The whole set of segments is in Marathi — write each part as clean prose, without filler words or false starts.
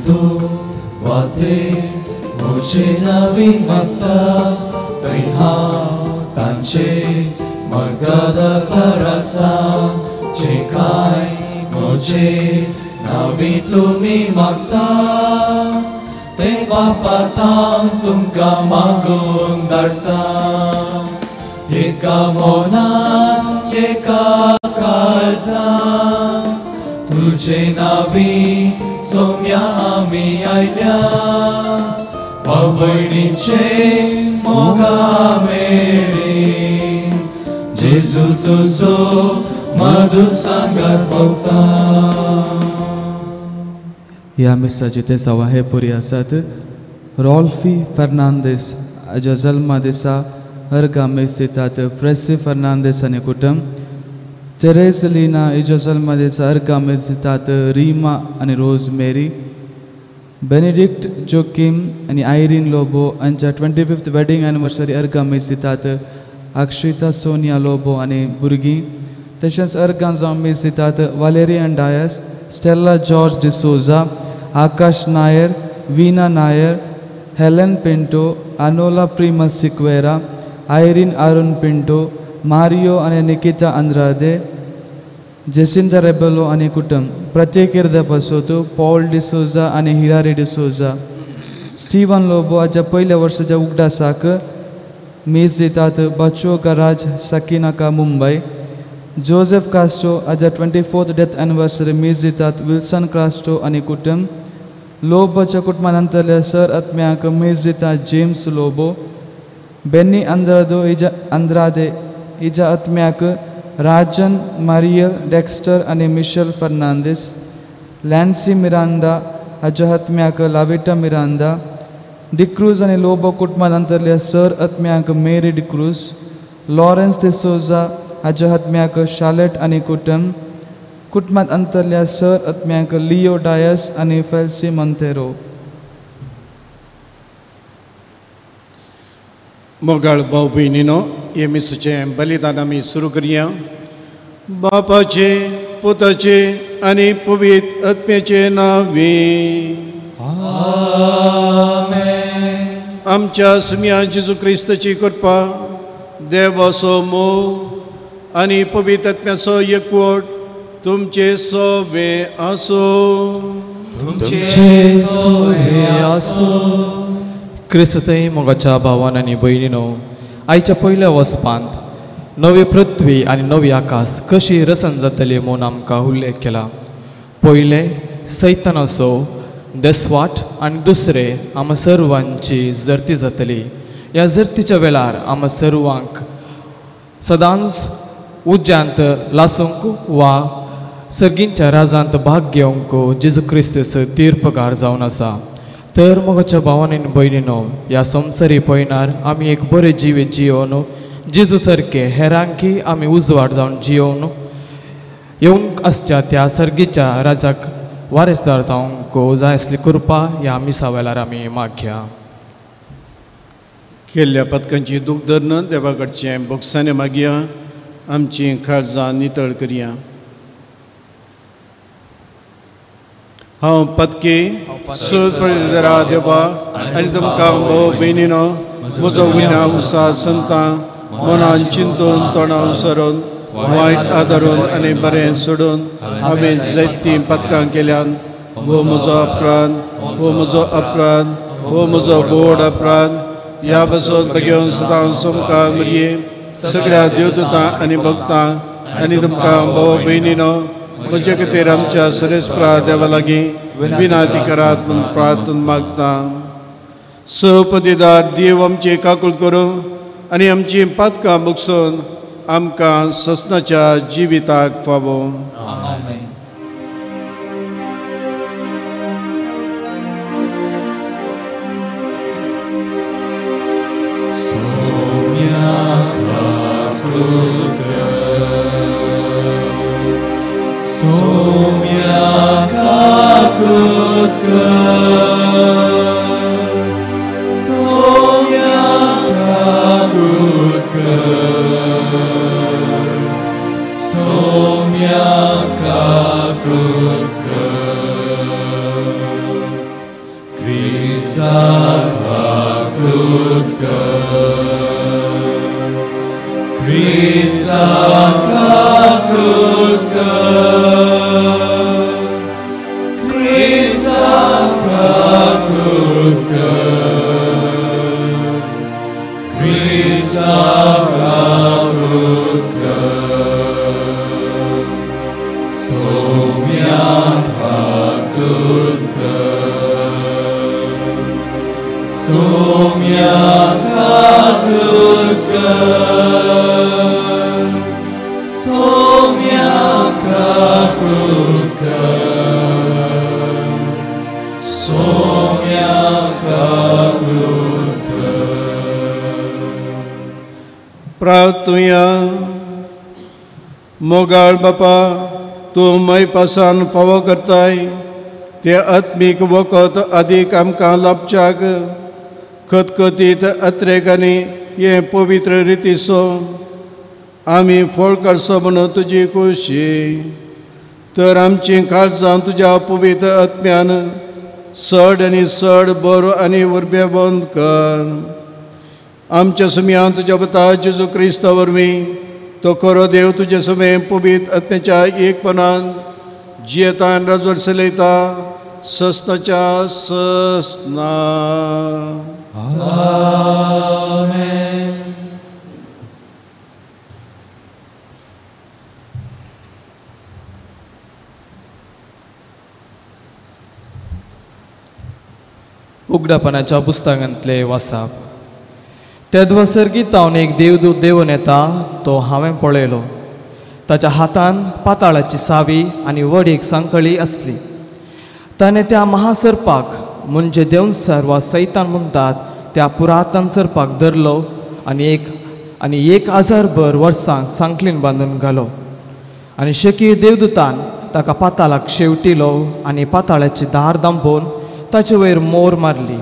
Wate Moche Navi Makta Taiha Tanche Margada Sarasa Chekai Moche Navi Tumi Makta Te Bapatang Tumka Magung Darta Yeka Mona Yeka Kalza Tujhe Navi Somya Ami Ailya Pavaininche Moga Meri Jesu Tuzo Madhu Sangat Bhakta या मिस्टर जिते सवा है पूरी असत रॉल्फी फर्नांडिस अजल मादिसा हरगा में स्थित प्रेसी फर्नांडिस अने कुटुंब तेरेसलीना इजल मादिसा हरगा में स्थित रीमा अने रोजमेरी बेनेडिक्ट जोकिम अने आयरीन लोबो अंचा 25th वेडिंग एनिवर्सरी हरगा में स्थित अक्षिता सोनिया लोबो अने बुर्गी तशेंच हरगा जावन में स्थित Valerian Dias Stella George D'Souza Akash Nair Veena Nair Helen Pinto अनोला Primus Sequeira Irene Arun Pinto Mario अने निकिता अंद्रादे जेसिंदा रेबेलो अने कुटुंब प्रत्येक पसोतो पॉल डिसोजा अने हिलारी डिसोजा स्टीवन लोबो अजा पहिल्या वर्षाच्या उगडा साक मीस दितात बच्चो गराज सकीनाका मुंबई जोसेफ कास्ट्रो अजा 24th डेथ एनिवर्सरी मीस दितात विल्सन कास्ट्रो अने कुटुंब लोबोच्या कुटुंबानंतरल्या सर आत्म्याक मीस दितात जेम्स लोबो बेनी अंद्रादे इजा आत्म्याक राजन मारियल डेक्स्टर अने मिशेल फर्नांडिस लैंसी मिरांडा अजा आत्म्याक लाविटा मिरांडा डिक्रूज अने लोबो कुटुंबानंतरल्या सर आत्म्याक मेरी डिक्रूज लॉरेंस डिसोजा अजा आत्म्याक शार्लेट अने कुटुंब कुटुंबात अंतरल्या सर आत्म्याक लिओ डायस अने फेल्सी मोंतेरो मोगाळ भाऊ भयणीनो येमिसूचें बलिदान आमी सुरू करया बापाचे पुताचे आनी पवित्र आत्म्याचे नांवे आमेन आमच्या सुम्या जेजू क्रिस्ताची कृपा देवाचो मोग आनी पवित्र आत्म्याचो एकवट तुमचे सोबे आसो क्रिस्तय मोगाच्या भावान आनी भयणीनो आयच्या पयल्या वचपांत नवी पृथ्वी आनी नवी आकाश कशी रसन जातली म्हूण आमकां उल्लेख केला पयले सैतानाचो देसवाट आनी दुसरे आम सर्वांची जर्ती जातली ह्या जर्तीच्या वेळार आम सर्वांक सदांच उज्यांत लासूंक वा सर्गींच्या राजांत भाग घेवंक जेजू क्रिस्त तीर्पकार जावन आसा तर मोगाच्या भावान आनी भयणीनो ह्या संवसारी पयणार आमी एक बरे जिवीत जियोवन जेजू सारके हेरांकी आमी उजवाड जावन जियोवन येवंक आसच्या त्या सर्गीच्या राजाक वारेसदार जावंक जाय आसली कृपा ह्या मिसा वेळार आमी मागया केल्ल्या पदकांची दूख धरून देवा कडचें बोगसाने मागया आमची काळजां नितळ करया हांव पदकी सूद पळयता देवा आनी तुमकां भाव भयणीनो म्हजो गुन्हा उसाद संतां मनान चिंतून तोंडां उसरून वायट आदारून आनी बरें सोडून हांवें जायतीं पदकां केल्यान हो म्हजो अपराध हो म्हजो अपराध हो म्हजो बोड अपराध ह्या पासून बेगीन सदां सोमकां मरये सगळ्या देवदूतां आनी भक्तां आनी तुमकां भाव भयणीनो म्हजे खातीर आमच्या सरेस्परा देवा लागीं विनाती करात म्हूण प्रार्थना मागता सपदीदार देव आमची काकूळ करूं आनी आमची पदकां भोगसून आमकां ससनाच्या जिविताक फावो प्रार्थूया. मोगाळ बापा, तूं मै पासान फावो करताय ते आत्मीक वखद अदीक आमकां लाभच्याक खतखतीत अत्रेकांनी हे पवित्र रितीसो आमी फळ काडचो म्हणून तुजी खुशी. तर आमची काळजां तुज्या पवित्र आत्म्यान चड आनी चड बरो आनी उर्बेवंत कर. आमच्या सुमयान तुज्या पुता जेजू क्रिस्ता वरवीं तो खरो देव तुजे समें पवित्र आत्म्याच्या एकपणान जियेता आनी राजवट चलयता सस्नाच्या सस्ना. उगडापणाच्या पुस्तकांतले वाचप. त्या सर्गीत हांव एक देवदूत देंवन येता तो हांवें पळयलो. ताच्या हातान पाताळाची सावी आनी व्हड एक सांकळी आसली. ताणें त्या महासर्पाक म्हणजे देंवसर वा सैतान म्हणटात त्या पुरातन सर्पाक धरलो आनी 1000 वर्सांक सांकळीन बांदून घालो. आनी शकीर देवदूतान ताका पाताळाक शेवटिलो आनी पाताळाची दार दांपोवन ताचे वयर मोर मारली.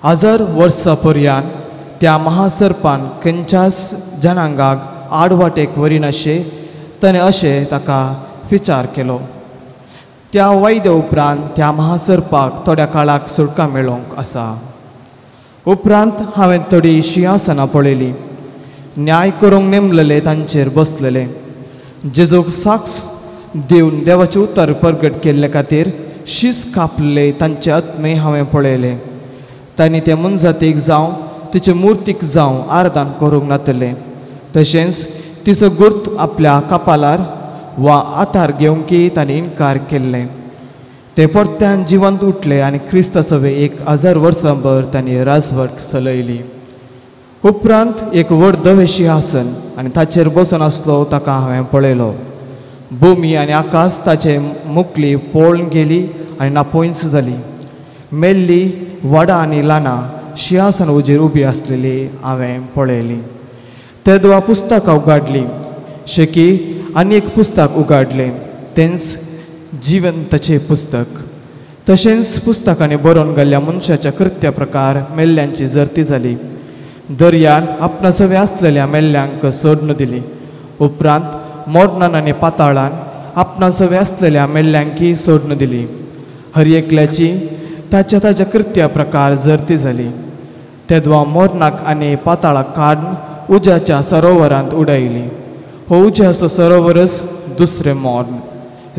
1000 वर्सां पर्यंत त्या महासर्पान खंयच्याच जनांगाक आडवाटेक व्हरिनाशे ताणें अशें ताका विचार केलो. त्या वैद्य उपरांत त्या महासर्पाक थोड्या काळाक सुटका मेळोवंक आसा. उपरांत हांवें थोडी सिंहासनां पळयलीं. न्याय करूंक नेमलेले तांचेर बसलेले. जेजूक साक्ष दिवन देवाचे उतर प्रगट केल्ले खातीर शीस कापले तांचे आत्मे हांवें पळयले. तांणी ते मनजातीक जावं तिचे मुर्तीक जावं आराधन करूंक नातले. तशेंच तिचो गुर्त आपल्या कपालार वा आतार घेवंकी तांणी इन्कार केल्ले. ते परत्यान जिवंत उठले आनी क्रिस्त सवे 1000 वर्सां भर तांणी राजवट चलयली. उपरांत एक व्हड धवें सिंहासन आनी ताचेर बसून आसलो ताका हांवें पळयलो. भुमी आनी आकाश ताचे मुखली पळोवन गेली आनी नापोयंच जाली. मेल्ली वडां आनी ल्हानां सिंहासन उजेर उबी आसलेली हांवें पळयली. तेदवा पुस्तकां उगाडली. शेकी आनी एक पुस्तक उगाडलें, तेंच जिवंतचें पुस्तक. तशेंच पुस्तकांनी बरोवन घाल्ल्या मनशाच्या कृत्या प्रकार मेल्ल्यांची जर्ती जाली. दर्यान आपणा सवे आसलेल्या मेल्ल्यांक सोडून दिली. उपरांत मोर्नान आनी पाताळान आपणा सवे आसलेल्या मेल्ल्यांकी सोडून दिली. हर एकल्याची ताच्या कृत्या प्रकार जर्ती जाली. तेदवा मोर्नाक आनी पाताळाक काडून उज्याच्या सरोवरांत उडयली. हो उज्याचो सरोवरच दुसरें मोर्न.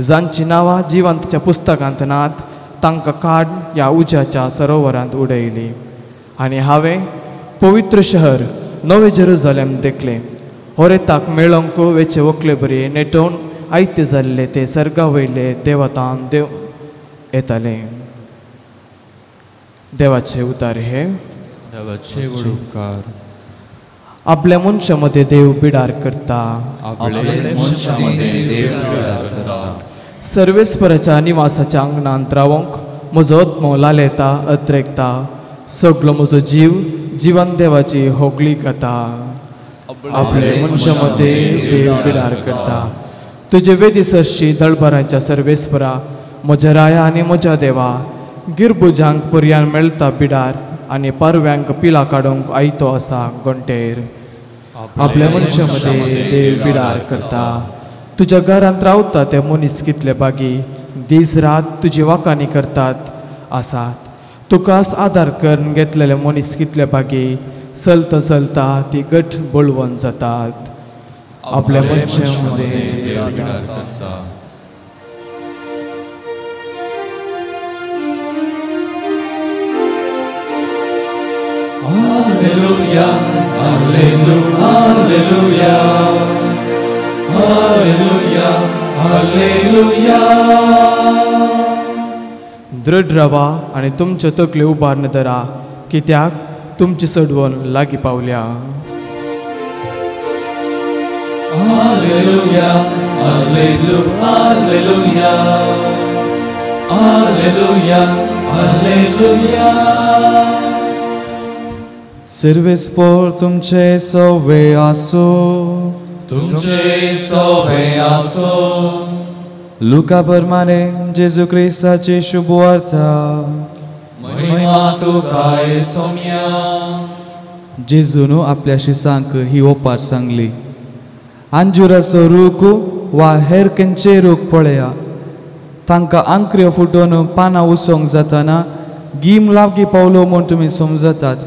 जांची नांवां जिवंतच्या पुस्तकांत नात तांकां काडून ह्या उज्याच्या सरोवरांत उडयली. आनी हांवें पवित्र शहर नवे जेरुसलेम देखलें. होरेताक मेळोंक वेचे व्हंकले बरी नेटोवन आयते जाल्ले ते सर्गा वयले देवतान देव येताले. देवाचे उतार हे. देवाचे उपकार. आपल्या मनशा मध्ये देव बिडार करता. सर्वेस्पराच्या निवासाच्या आंगणांत रावंक म्हजो आत्मो लालेता अत्रेकता. सगळो म्हजो जीव जिवन देवाची होगली गाता. आपले मनशा मध्ये देव बिडार करता. तुजे वेदी सरशी दळबरांच्या सर्वेस्परा म्हज्या राया आनी म्हज्या देवा. गिरबुजांक पर्यान मेळटा बिडार आनी पारव्यांक पिला काडूंक आयतो आसा घंटेर. आपल्या मनशा मध्ये देव बिडार करता. तुज्या घरांत रावता ते मनीस कितले बागी दीस रात तुजी वाकानी करतात आसात. तुकाच आदार करून घेतलेले मनीस कितले बागी चलता चलता ती गठ बळवून जातात. आपल्या मनशामध्ये देवविचार करता. Hallelujah hallelujah hallelujah hallelujah. दृढ रवा आणि तुमचे तकले उभारणे धरा, कित्याक तुमची सडवण लागी पावल्या. Hallelujah hallelujah hallelujah hallelujah hallelujah. Servespor तुमचे सवे आसो, तुमचे सवे आसो. लुका प्रमाणे जेजू ख्रिस्ताची शुभवार्ता. महिमा तुकाय सौम्या. जेजून आपल्या शिसांक ही ओपार सांगली. अंजुराचो रूख वा हेर खंयचेय रूख पळया, तांकां आंकऱ्यो फुटोवन पानां उसोंक जाताना गीम लागीं पावलो म्हूण तुमी समजतात.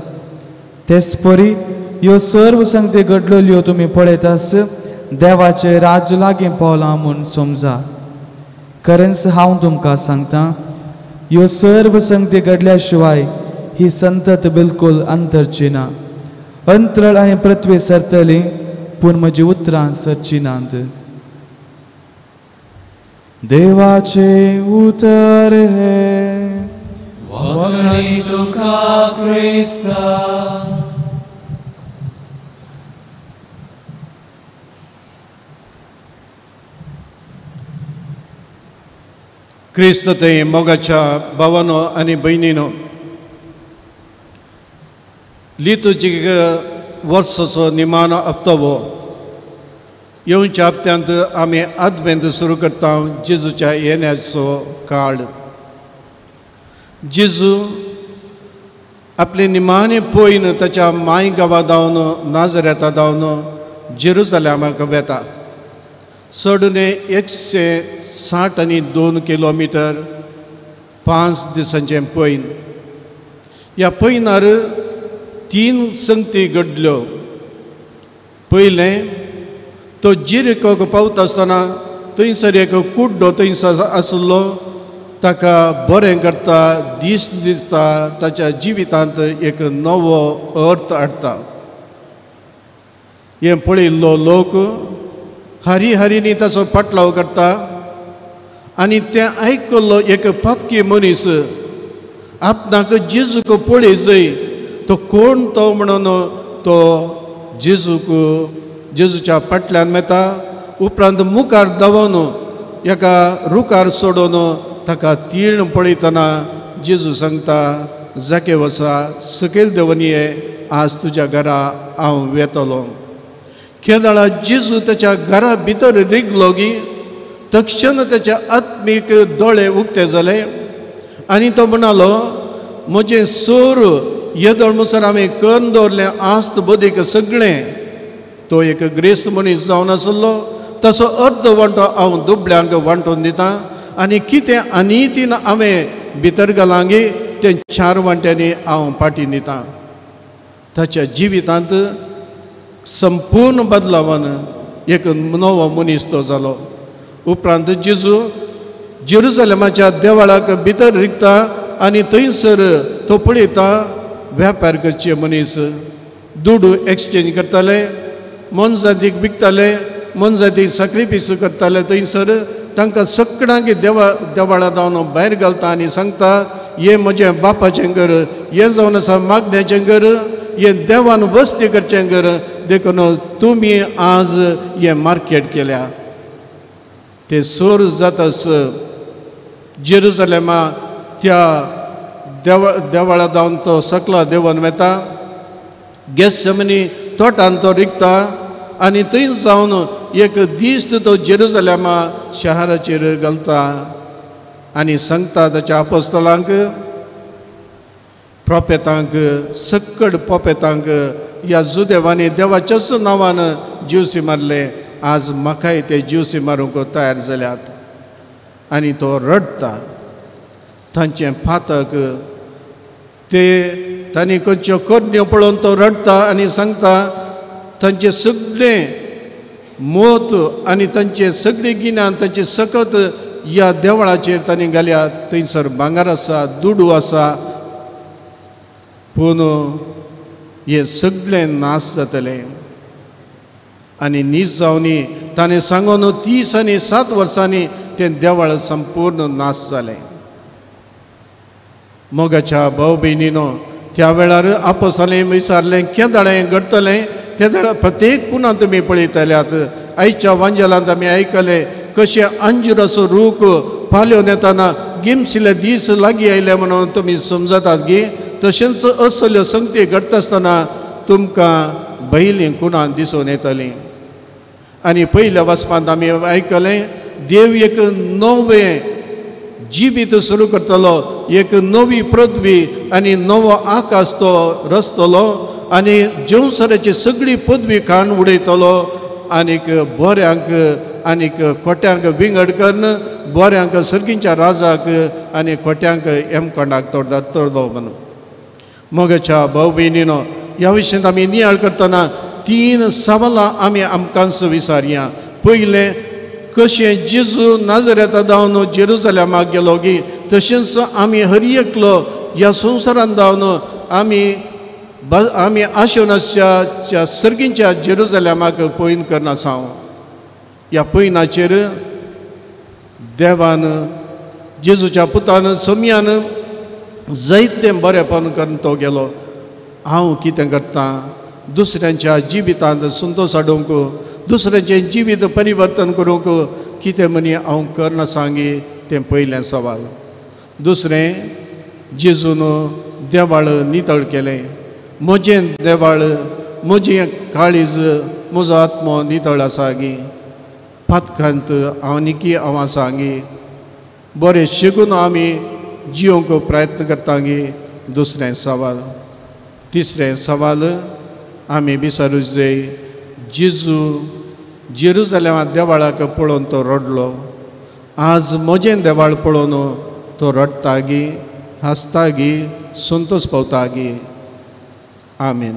तेच परी ह्यो सर्व संगती घडलेल्यो तुमी पळयतास देवाचें राज्य लागीं पावलां म्हूण समजा. खरेंच हांव तुमकां सांगतां, ह्यो सर्व संगती घडल्या शिवाय ही संतत बिलकुल अंतरची ना. अंतराळ आनी पृथ्वी सरतली पूण म्हजी उतरां सरची नात. देवाचे उतर हे वगळी तुका क्रिस्ता. क्रिस्त ते मोगाच्या भावानो आनी भयणीनो, लितुर्जिक वर्साचो निमाणो हप्तो येवच्या हप्त्यांत आमी आदवेंत सुरू करता जेजूच्या येण्याचो काळ. जेजू आपले निमाणे पयन ताच्या माय गांवा धांवन नाजरेता धांवन जेरुसलेमाक वेता. चडणे 162 किलोमीटर 5 दिसांचे पयन. ह्या पयनार 3 संगती घडल्यो. पयलें, तो जेरिकोक पावता आसतना थंयसर एक कुड्डो थंयसर आसलो. ताका बरें करता दिसता ताच्या जिवितांत एक नवो अर्थ हाडटा. हें पळयल्लो लोक हरी हरीनी ताचो पाटलाव करता. आनी तें आयकल्लो एक पातकी मनीस आपणाक जेजूक पळय जय, तो कोण तो म्हणून तो जेजूच्या फाटल्यान मेता. उपरांत मुखार धांवन एका रुखार सोडून ताका तीण पळयतना जेजू सांगता, जाके वसा सकयल देंवन ये, आज तुज्या घरा हांव येतलो. केदाळा जेजू त्याच्या घरा भितर रिगलो की तक्षण त्याच्या आत्मीक दोळे उक्ते जाले आनी तो म्हणालो, म्हजें सोर येदोळ म्हणसर हांवें करून दवरलें आस्त बदीक सगळें. तो एक ग्रेस्त मनीस जावन आसलो, तसो अर्द वांटो हांव दुबळ्यांक वांटून दितां आनी कितें आनी तीन हांवें भितर घालांगी तें 4 वांट्यांनी हांव पाटीन दितां. ताच्या जिवितांत संपूर्ण बदलावन एक नवो मनीस तो जालो. उपरांत जेजू जेरुसलेमाच्या देवळाक भितर रिगता आनी थंयसर तो पळयता वेपार करचे मनीस दुडू एक्सचेंज करताले, मनजातीक विकताले, मनजातीक सॅक्रिफीस करताले. थंयसर तांकां सगळ्यांक देवळा धांवन भायर घालता आनी सांगता, हें म्हजें बापाचें घर, हें जावन आसा मागण्याचें घर, हें देवान वस्ती करचें घर, देखून तुमी आज हें मार्केट केल्या. ते सोर जातास जेरुसलेमा त्या देवळा धांवन तो सकला देवन वेता. गेत्सेमनी तोटान तो रिगता आनी थंय जावन एक दीस तो जेरुसलेमा शहराचेर घालता आनी सांगता ताच्या आपोस्तलांक, प्रोफेतांक, सक्कड प्रोफेतांक, ह्या जुदेवांनी देवाच्याच नांवान जिवसी मारले, आज म्हाकाय ते जिवसी मारूंक तयार जाल्यात. आनी तो रडता. तांचे फातक ते तांणी खंयच्यो करण्यो पळोवन तो रडता आनी सांगता, तांचे सगळें मोत आनी तांचे सगळे गिन्यान तांचे सकत ह्या देवळाचेर तांणी घाल्या. थंयसर भांगर आसा, दुडू आसा, पूण हे सगळें नाश जातलें. आनी नीज जावनी ताणें सांगून 30 आनी 7 वर्सांनी तें देवळ संपूर्ण नाश जालें. मोगाच्या भाव भयणीनो, त्या वेळार आपोसालें विचारलें केदाळें घडतलें. त्या वेळार प्रत्येक कुणांत तुमी पळयतल्यात. आयच्या वांजेलांत आमी आयकलें कशें अंजुराचो रूख फाल्योन येताना गिमसिले दीस लागीं आयले म्हणून तुमी समजतात गी. तशेंच असल्यो संगती घडटा आसतना तुमकां भयलीं कुणां दिसून येतलीं. आनी पयल्या वचपांत आमी आयकलें देव एक नवें जिवीत सुरू करतलो, एक नवी पृथ्वी आनी नवो आकाश तो रचतलो आनी जेवसराची सगळी पदवी खाण उडयतलो. आनीक बऱ्यांक आनीक खोट्यांक विंगड करून बऱ्यांक सर्गींच्या राजाक आनी खोट्यांक हेमखंडाक तोडलो म्हणून. मोगाच्या भाव भयणीनो, ह्या विशयांत आमी नियाळ करतना 3 सवालां आमी आमकांच विचारया. पयलें, कशें जेजू नाजरेंतादावन जेरुसलेमाक गेलो गी, तशेंच आमी हर एकलो ह्या संवसारांत दावन आमी आशोनाच्या सर्गींच्या जेरुसलेमाक पयन करना आसा. ह्या पयनाचेर देवान जेजूच्या पुतान समयान जायतें बरेंपण करून तो गेलो. हांव कितें करतां? दुसऱ्यांच्या जिवितांत संतोश हाडूंक, दुसऱ्यांचें जिवीत परिवर्तन करूंक कितें म्हणी हांव करना सांगी, तें पयलें सवाल. दुसरें, जेजून देवाळ नितळ केलें. म्हजें देवाळ, म्हजें काळीज, म्हजो आत्मो नितळ आसा गी. पातकांत आनीकी हांव आसा गी. बरें शिकून आमी जियोंक प्रयत्न करता गी. दुसरें सवाल. तिसरें सवाल आमी विचारूंक जाय, जेजू जेरुसलेमा देवाळाक पळोवन तो रडलो. आज म्हजें देवाळ पळोवन तो रडता गी, हांसता गी, संतोश पावता गी. आमेन.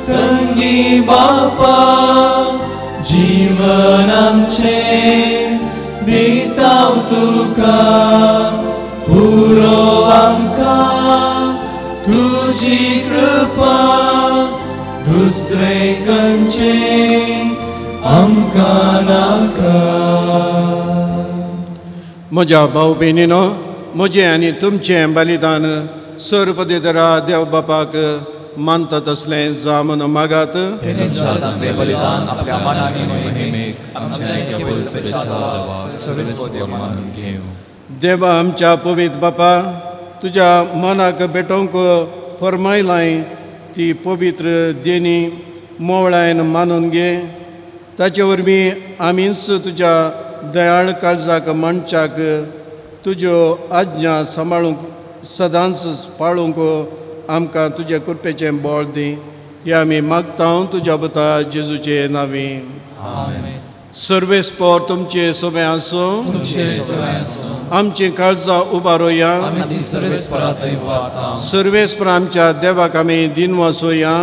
संगी बापा जीवन आमचे दिताव तुका, पुरो आमकां तुजी कृपा, दुसरे खंयचे आमकां नाका. म्हज्या भाव भयणीनो, म्हजें आनी तुमचें बलिदान सर्वपदेदरा देव बापाक मानता तसलें जा म्हूण मागात. बलिदान आपल्या मनाने मोहिमेक देवा आमच्या पवित्र बापा, तुज्या मनाक भेटोवंक फरमायलाय ती पवित्र देणी मोवळायन मानून घे. ताचे वरवीं आमीच तुज्या दयाळ काळजाक मनशाक तुज्यो आज्ञा सांबाळूंक सदांच पाळूंक आमकां तुज्या कृपेचें बळ दी. हे आमी मागता तुज्या पुता जेजूचे नांवी. सर्वेस्पर तुमचे सोबे आसूं. आमची काळजां उबारोया. सर्वेस्पर आमच्या देवाक आमी दिनवासोया.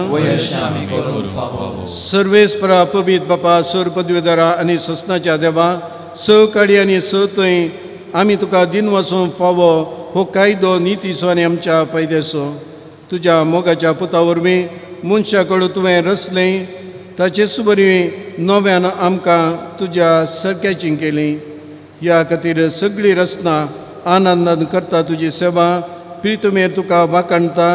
सर्वेस्परा पवित्र बापा, सर्वपदवीधरा आनी ससनाच्या देवा, सहकाळी आनी सतय आमी तुका दिनवासूं फावो हो कायदो नितीसो आनी आमच्या फायद्याचो. तुज्या मोगाच्या पुता वरवीं मनशा कडून तुवें रचलें, ताचेच वरवीं नव्यान आमकां तुज्या सारक्याची केली. ह्या खातीर सगळीं रचना आनंदान करता तुजी सेवा. प्रितुमेर तुका वाखाणटा.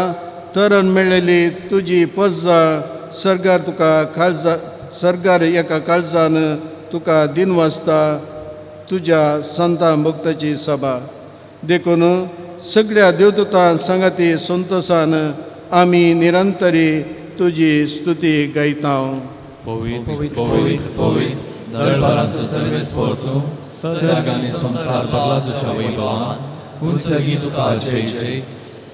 तरण मेळ्ळेली तुजी पज्जां सर्गार तुका काळजा, सर्गार एका काळजान तुका दिनवासता. तुज्या संतां भक्ताची सभा देखून सगळ्या देवदूतां संगती संतोषान आमी निरंतरी तुजी स्तुती गायता. Povit, povit, दरबाराचो सर्वेस्पर तूं, सर्ग आनी संसार भरला तुज्या वैभवान. उंचगी तुका जय जय,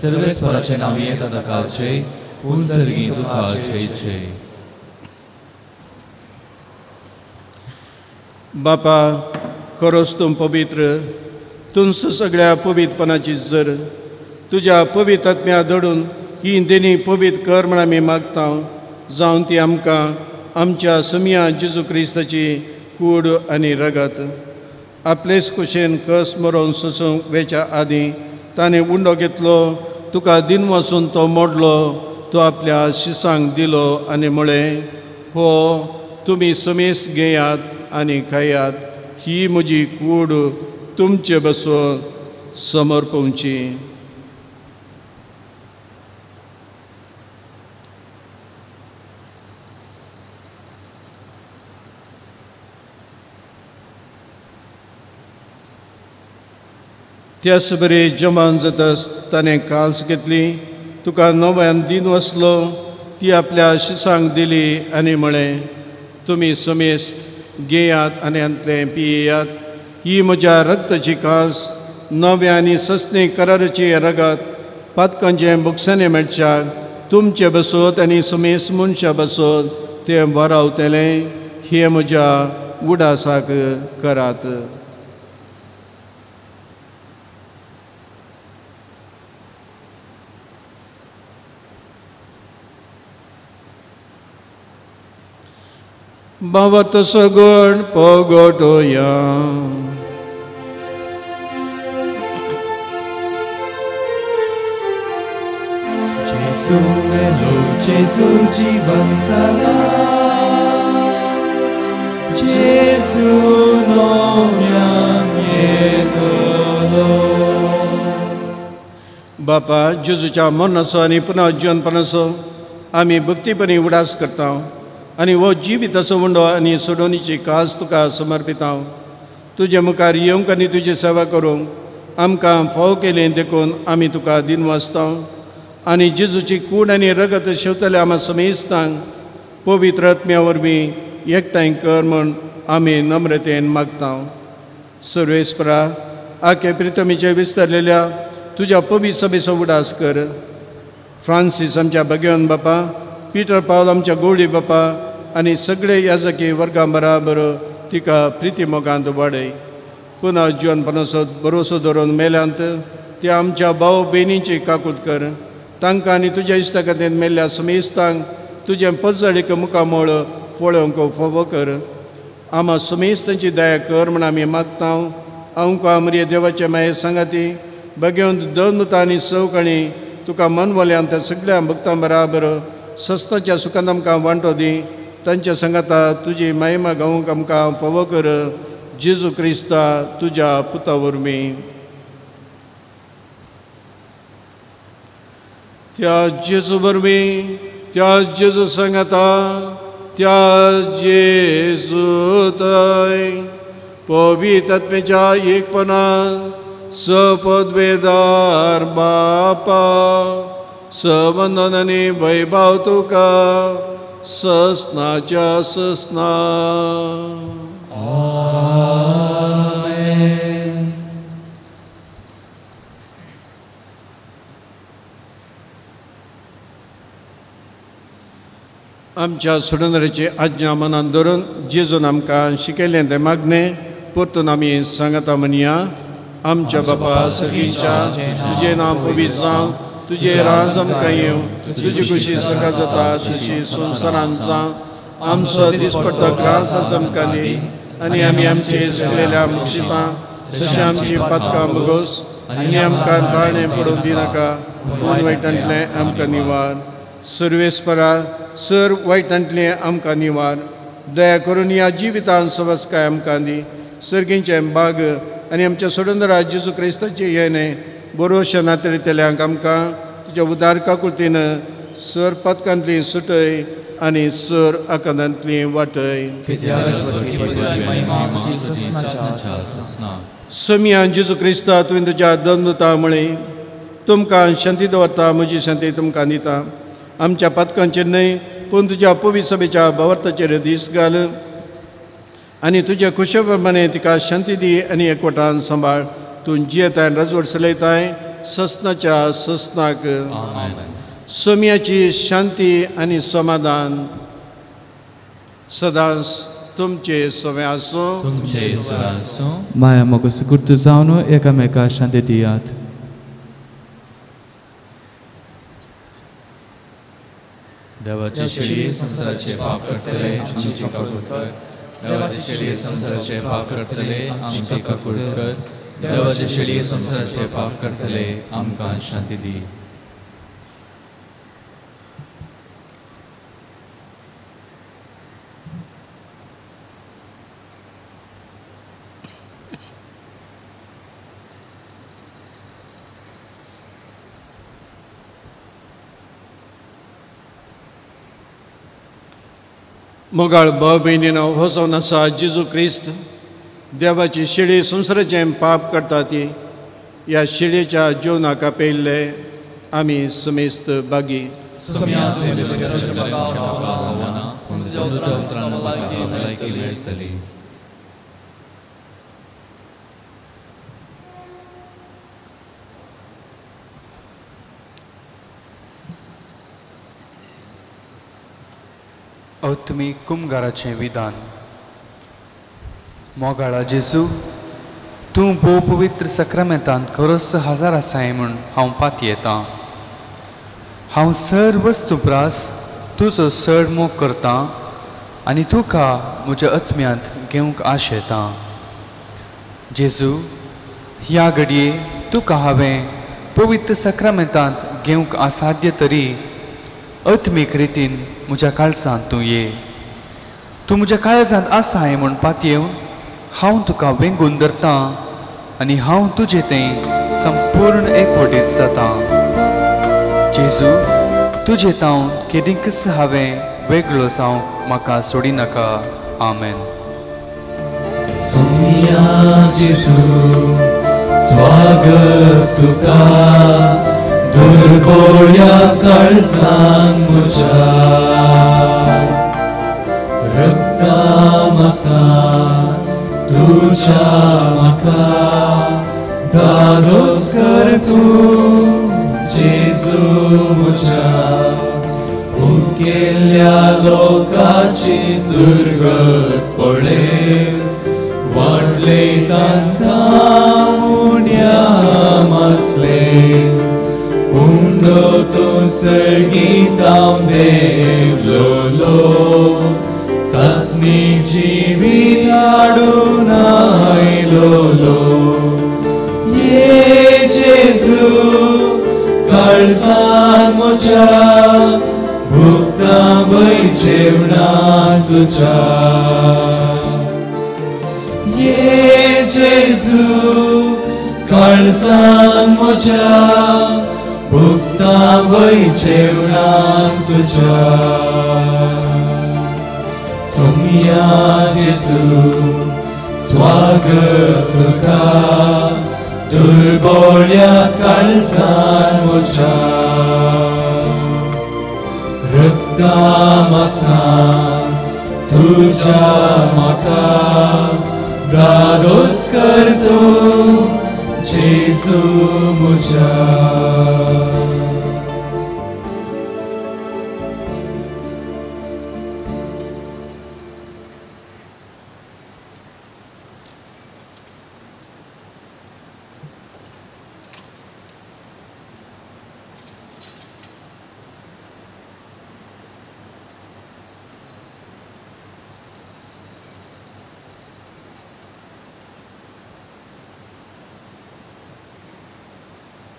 सर्वेस्पराचें नांव येता ताका जय, उंचगी तुका जय जय. बापा, खरोच तूं पवित्र, तुंच सगळ्या पवित्रपणाची जर. तुज्या पवित्र आत्म्या धडून ही देणी पवित्र कर म्हण आमी मागता. जावन ती आमकां आमच्या समिया जेजू क्रिस्ताची कूड आनी रगत आपलेच कुशेन कस मरोवन सोसूंक वेच्या आदीं ताणें उंडो घेतलो, तुका दिन वचून तो मोडलो, तो आपल्या शिसांक दिलो आनी म्हळें, हो तुमी समेस घेयात आनी खायात, ही म्हजी कूड तुमचे बसून समर्पवची. त्याच बरे जमान जातस ताणें काल्स घेतली, तुका नव्यान दिन वसलो, ती आपल्या शिसांक दिली आनी म्हळें, तुमी समेस घेयात आनी अंतलें पियेयात, ही म्हज्या रक्ताची कास, नव्या आनी सस्ते कराराची रगत, पातकांचें बुकसाणें मेळच्याक तुमचे बसोत आनी समेस मनशां बसोत तें वरावतलें, हे म्हज्या उडासाक करात. बाबत सगुण पगोटोया. जेजू मेलो, जेजू जीवन जाला, जेजू नव्यान येतलो. बापा, जेजूच्या मरणाचो आनी पुन्हा जिवनपणाचो आमी भक्तीपणी उडास करता आनी हो जिविताचो उंडो आनी सोडोनीची कास तुका समर्पिता. तुजे मुखार येवंक आनी तुजी सेवा करूंक आमकां फाव केलें देखून आमी तुका दिन वाचता आनी जेजूची कूड आनी रगत शेवतले आमी समेस्तांक पवित्र आत्म्या वरवीं एकठांय कर म्हूण आमी नम्रतेन मागता. सर्वेस्परा, आखे प्रितमीचे विस्तारलेल्या तुज्या पवित्र सभेचो उडास कर. फ्रांसीस आमच्या भगवान बापा, पीटर पावल आमच्या गवळी बापा आनी सगळे याजकी वर्गां बराबर तिका प्रिती मोगांत वाडय. पुन्हा जिवनपणाचो भरोसो धरून मेल्यांत ते आमच्या भाव भयणींची काकूट कर. तांकां आनी तुज्या इश्टा खातीर मेल्ल्या समेस्तांक तुजें पजळीक मुखामोळ पळोवंक फोव कर. आमा समेस्तांची दया कर म्हण आमी मागता. आमकां आमरे देवाचे माये सांगाती भगवंत दोनमुता आनी सवकणी तुका मनवल्यांत सगळ्या भक्तां बराबर सस्ताच्या सुखांत आमकां वांटो दी. तांच्या संगाता तुजी महिमा गावूंक आमकां फावो कर. जेजू क्रिस्ता तुज्या पुता वरवीं. त्या जेजू वरवीं, त्या जेजू संगाता, त्या जेजू थंय पवित्र आत्म्याच्या एकपणान सपदवेदार बापा सबंदन आनी वैभव तुका ससनाच्या ससना. आमेन. आमच्या सुडनराची आज्ञा मनान धरून जेजून आमकां शिकयलें तें मागणें परतून आमी सांगता म्हणया. आमच्या बापा सगळींच्या, तुजें नांव पवित्र जावं, तुजें राज आमकां येवं, तुजी खुशी सका जाता तशी संवसारांत जावं. आमचो दिसपट्टो ग्रास आज आमकां दी आनी आमी आमचे चुकलेल्या मुक्षितां तशें आमची पातकां मुगोस आनी आमकां ताळणें पडूंक दिनाका, पूण वायटांतलें आमकां निवार. सर्वेस्परा, सर वायटांतलें आमकां निवार. दया करून ह्या जिवितांत सवस्काय आमकां दी. सर्गींचें बाग आनी आमच्या सोडूनरा जेजू क्रिस्ताचे येणे बरोवशे नातेतल्यांक आमकां तुज्या उदार काकुळतीन सर पथकांतली सुटय आनी सूर आकांतांतली वाटय. सोम्या जेजू क्रिस्ता तुवें तुज्या दमदुता मुळे तुमकां शांती दवरता, म्हजी शांती तुमकां दिता. आमच्या पथकांचेर न्हय पूण तुज्या पवित्र सभेच्या भवार्थाचेर दीस घाल आनी तुज्या खुशे प्रमाणे तिका शांती दी आनी एकवटान सांबाळ. तूं जियेताय राजवट चलयताय ससनाच्या ससनाक. सोम्याची शांती आनी समाधान सदांच तुमचे सवे आसूं. माया मोगस गुर्तू जावन एकामेका शांती दियात. देवाचे शेळी संसाराचे पाप करतले आमची कबूल कर. देवाचे शेळी संसाराचे पाप करतले आमची कबूल कर. देवाचे शेळी संसाराचे पाप करतले आमकां शांती दी. मोगाळ भाव भयणीनो, हो जावन आसा जेजू क्रिस्त देवाची शेळी संसाराचें पाप करता ती. ह्या शेळयेच्या जेवणाक आपयल्ले आमी समेस्त बागी. अवतमी कुमगाराचें विधान. मोगाळा जेजू, तूं भोव पवित्र सक्रामेंतांत खरोच हजार आसाय म्हूण हांव पात येतां. हांव सर वस्तुप्रास तुजो चड मोग करतां आनी तुका म्हज्या आत्म्यांत घेवंक आशेतां. जेजू, ह्या घडये तुका हांवें पवित्र सक्रामेंतांत घेवंक असाध्य तरी आत्मीक रितीन म्हज्या काळजांत तूं ये. तूं म्हज्या काळजांत आसाय म्हूण पात येवन हांव तुका वेंगून धरतां आनी हांव तुजे थंय संपूर्ण एकवटीत जातां. जेजू, तुजे तावन केदींकच हांवें वेगळो जावंक म्हाका सोडी नाका. आमेन. सोम्या जेजू, स्वागत तुका दुर्बोळ्या काळजांत म्हज्या. रक्तामासान तुज्या म्हाका दादोस कर तूं. जेजू म्हज्या हुकेल्या लोकाची दुर्गत पळय. वाडले तांकां मुन्या मासले. उंडो तूं सर्गीतांव देव लोलो. सासणी जिवीत हाडून आयलोलो. ये जेजू काळजांत म्हज्या भुगतां वय जेवणाक तुज्या. ये जेजू काळजांत म्हज्या भुगतां वय जेवणाक तुज्या. सोम्या जेजू, स्वागत तुका दुर्बोळ्या काळजांत म्हज्या. रक्तामासान तुज्या म्हाका दादोस कर तूं. जेजू म्हज्या.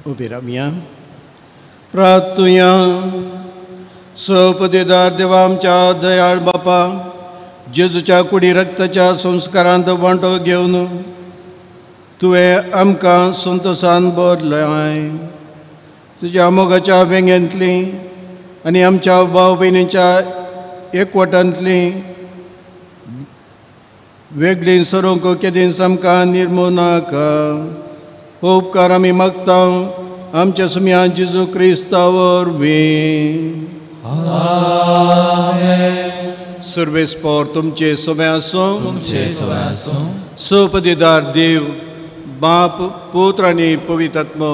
उबी रावया, प्रार्थुया. सपदेदार देवा आमच्या दयाळ बापा, जेजूच्या कुडी रक्ताच्या संस्कारांत वांटो घेवन तुवें आमकां संतोशान भरलाय. तुज्या मोगाच्या वेंग्यांतली आनी आमच्या भाव भयणीच्या एकवटांतली वेगळी सरूंक केदींच आमकां निर्मूळ नाका. हो उपकार आमी मागता आमच्या सुम्या जेजू क्रिस्ता वरवीं. सर्वेस्पोर तुमचे सवे आसूं. सपदीदार देव बाप पुत्र आनी पवित्र आत्मा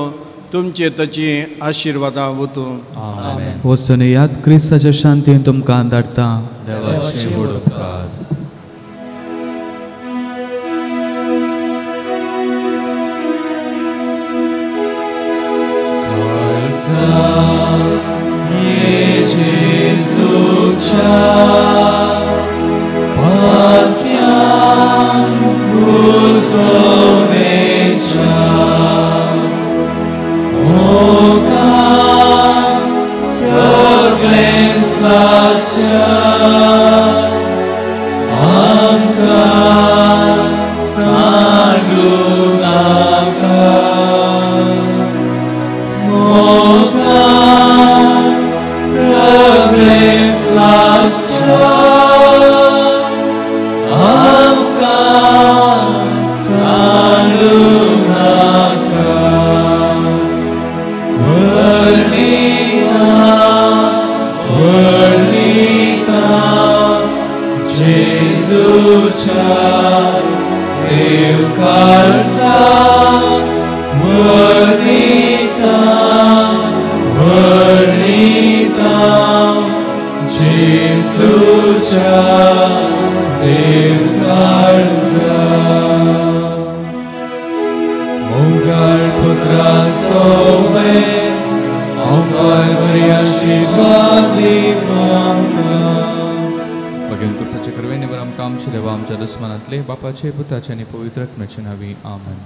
तुमचे ताची आशिर्वादां वतूं. वचून याद क्रिस्ताच्या शांतीन तुमकां धाडटा. देवाचे व्हड उपकार. कर्वेने वर आमकां आमचे देवा आमच्या दुस्मानांतले बापाचे पुताचे आनी पवित्र आत्म्याचे नांवी आमेन.